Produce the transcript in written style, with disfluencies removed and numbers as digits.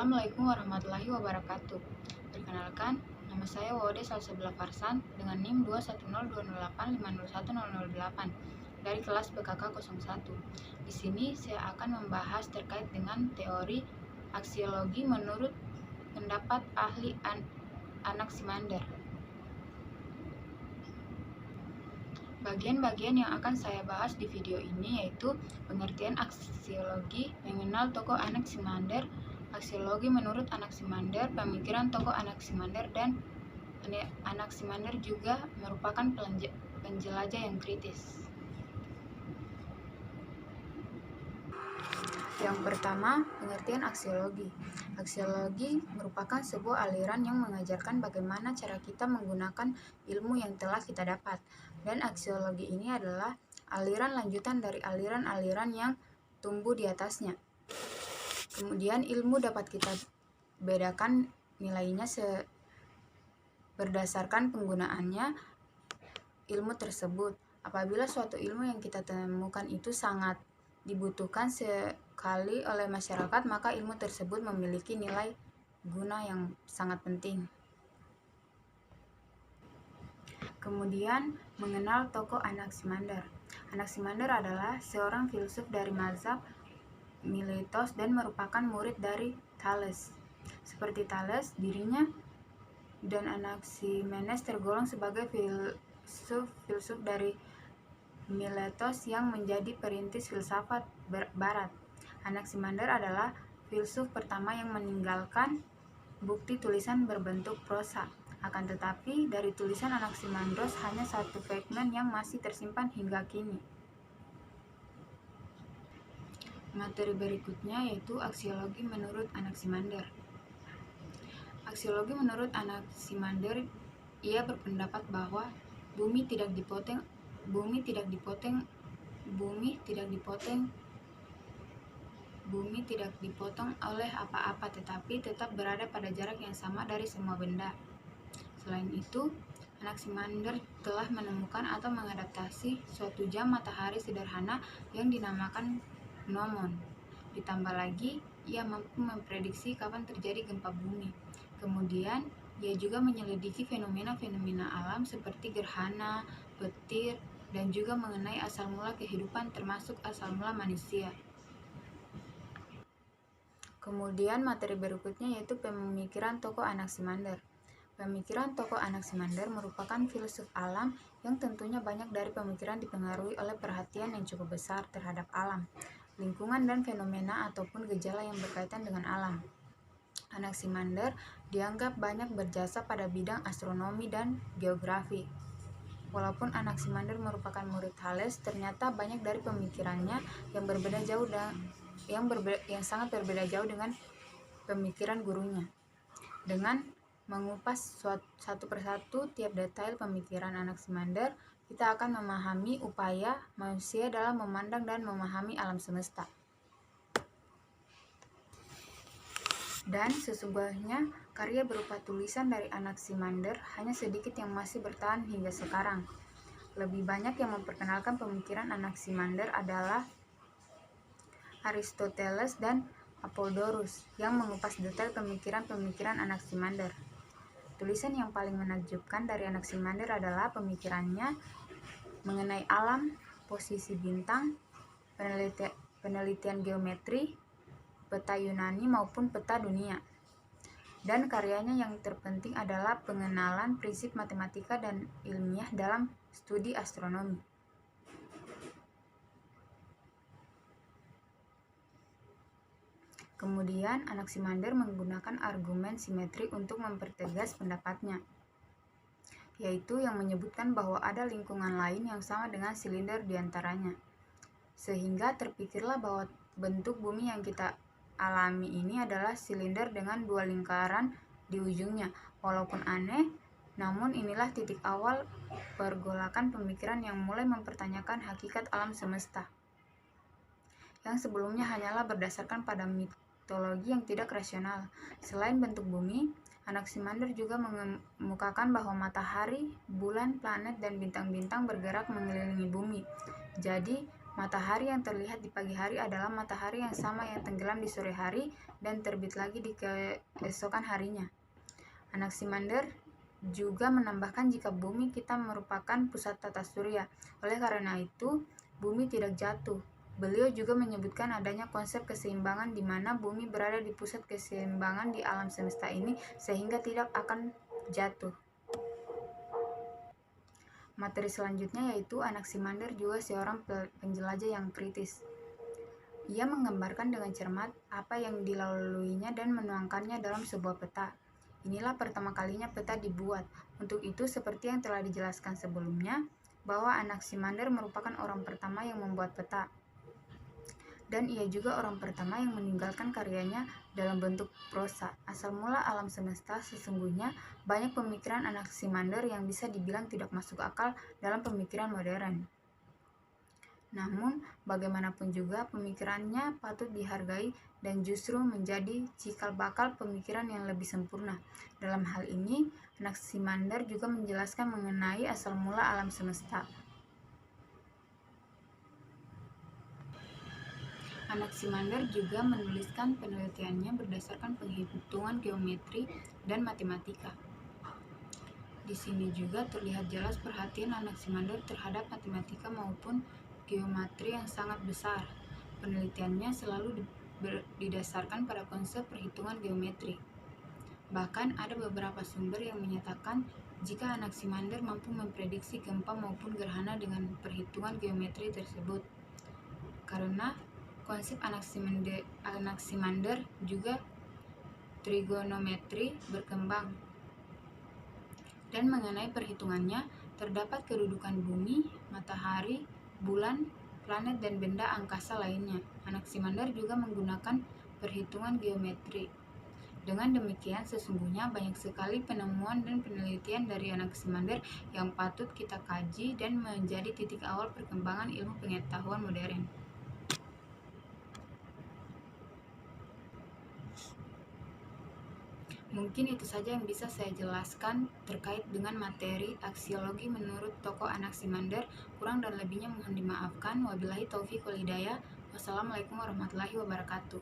Assalamualaikum warahmatullahi wabarakatuh. Perkenalkan, nama saya Wode Salsabila Farsan dengan NIM 2102085010008 dari kelas PKK 01. Di sini saya akan membahas terkait dengan teori aksiologi menurut pendapat ahli Anaximander. Bagian-bagian yang akan saya bahas di video ini yaitu pengertian aksiologi, mengenal tokoh Anaximander, aksiologi menurut Anaximander, pemikiran tokoh Anaximander, dan Anaximander juga merupakan penjelajah yang kritis. Yang pertama, pengertian aksiologi. Aksiologi merupakan sebuah aliran yang mengajarkan bagaimana cara kita menggunakan ilmu yang telah kita dapat. Dan aksiologi ini adalah aliran lanjutan dari aliran-aliran yang tumbuh di atasnya. Kemudian ilmu dapat kita bedakan nilainya berdasarkan penggunaannya ilmu tersebut. Apabila suatu ilmu yang kita temukan itu sangat dibutuhkan sekali oleh masyarakat, maka ilmu tersebut memiliki nilai guna yang sangat penting. Kemudian, mengenal tokoh Anaximander. Anaximander adalah seorang filsuf dari mazhab Miletos dan merupakan murid dari Thales. Seperti Thales, dirinya dan Anaximenes tergolong sebagai filsuf dari Miletos yang menjadi perintis filsafat barat. Anaximander adalah filsuf pertama yang meninggalkan bukti tulisan berbentuk prosa. Akan tetapi, dari tulisan Anaximandros hanya satu fragmen yang masih tersimpan hingga kini. Materi berikutnya yaitu aksiologi menurut Anaximander. Aksiologi menurut Anaximander, ia berpendapat bahwa bumi tidak dipotong oleh apa-apa, tetapi tetap berada pada jarak yang sama dari semua benda. Selain itu, Anaximander telah menemukan atau mengadaptasi suatu jam matahari sederhana yang dinamakan gnomon. Ditambah lagi, ia mampu memprediksi kapan terjadi gempa bumi. Kemudian, ia juga menyelidiki fenomena-fenomena alam seperti gerhana, petir, dan juga mengenai asal mula kehidupan termasuk asal mula manusia. Kemudian materi berikutnya yaitu pemikiran tokoh Anaximander. Pemikiran tokoh Anaximander merupakan filsuf alam yang tentunya banyak dari pemikiran dipengaruhi oleh perhatian yang cukup besar terhadap alam, lingkungan, dan fenomena ataupun gejala yang berkaitan dengan alam. Anaximander dianggap banyak berjasa pada bidang astronomi dan geografi. Walaupun Anaximander merupakan murid Thales, ternyata banyak dari pemikirannya yang sangat berbeda jauh dengan pemikiran gurunya. Dengan mengupas satu persatu tiap detail pemikiran Anaximander, kita akan memahami upaya manusia dalam memandang dan memahami alam semesta. Dan sesungguhnya karya berupa tulisan dari Anaximander hanya sedikit yang masih bertahan hingga sekarang. Lebih banyak yang memperkenalkan pemikiran Anaximander adalah Aristoteles dan Apollodorus yang mengupas detail pemikiran-pemikiran Anaximander. Tulisan yang paling menakjubkan dari Anaximander adalah pemikirannya mengenai alam, posisi bintang, penelitian geometri, peta Yunani maupun peta dunia. Dan karyanya yang terpenting adalah pengenalan prinsip matematika dan ilmiah dalam studi astronomi. Kemudian, Anaximander menggunakan argumen simetri untuk mempertegas pendapatnya, yaitu yang menyebutkan bahwa ada lingkungan lain yang sama dengan silinder di antaranya. Sehingga terpikirlah bahwa bentuk bumi yang kita alami ini adalah silinder dengan dua lingkaran di ujungnya. Walaupun aneh, namun inilah titik awal pergolakan pemikiran yang mulai mempertanyakan hakikat alam semesta, yang sebelumnya hanyalah berdasarkan pada mitologi yang tidak rasional. Selain bentuk bumi, Anaximander juga mengemukakan bahwa matahari, bulan, planet, dan bintang-bintang bergerak mengelilingi bumi. Jadi, Matahari yang terlihat di pagi hari adalah matahari yang sama yang tenggelam di sore hari dan terbit lagi di keesokan harinya. Anaximander juga menambahkan jika bumi kita merupakan pusat tata surya. Oleh karena itu, bumi tidak jatuh. Beliau juga menyebutkan adanya konsep keseimbangan di mana bumi berada di pusat keseimbangan di alam semesta ini sehingga tidak akan jatuh. Materi selanjutnya yaitu Anaximander juga seorang penjelajah yang kritis. Ia menggambarkan dengan cermat apa yang dilaluinya dan menuangkannya dalam sebuah peta. Inilah pertama kalinya peta dibuat. Untuk itu, seperti yang telah dijelaskan sebelumnya, bahwa Anaximander merupakan orang pertama yang membuat peta. Dan ia juga orang pertama yang meninggalkan karyanya dalam bentuk prosa. Asal mula alam semesta sesungguhnya banyak pemikiran Anaximander yang bisa dibilang tidak masuk akal dalam pemikiran modern. Namun, bagaimanapun juga pemikirannya patut dihargai dan justru menjadi cikal bakal pemikiran yang lebih sempurna. Dalam hal ini, Anaximander juga menjelaskan mengenai asal mula alam semesta. Anaximander juga menuliskan penelitiannya berdasarkan penghitungan geometri dan matematika. Di sini juga terlihat jelas perhatian Anaximander terhadap matematika maupun geometri yang sangat besar. Penelitiannya selalu didasarkan pada konsep perhitungan geometri. Bahkan ada beberapa sumber yang menyatakan jika Anaximander mampu memprediksi gempa maupun gerhana dengan perhitungan geometri tersebut. Karena konsep Anaximander juga trigonometri berkembang. Dan mengenai perhitungannya, terdapat kedudukan bumi, matahari, bulan, planet, dan benda angkasa lainnya. Anaximander juga menggunakan perhitungan geometri. Dengan demikian, sesungguhnya banyak sekali penemuan dan penelitian dari Anaximander yang patut kita kaji dan menjadi titik awal perkembangan ilmu pengetahuan modern. Mungkin itu saja yang bisa saya jelaskan terkait dengan materi aksiologi menurut tokoh Anaximander. Kurang dan lebihnya mohon dimaafkan. Wabillahi taufiq wal hidayah. Wassalamualaikum warahmatullahi wabarakatuh.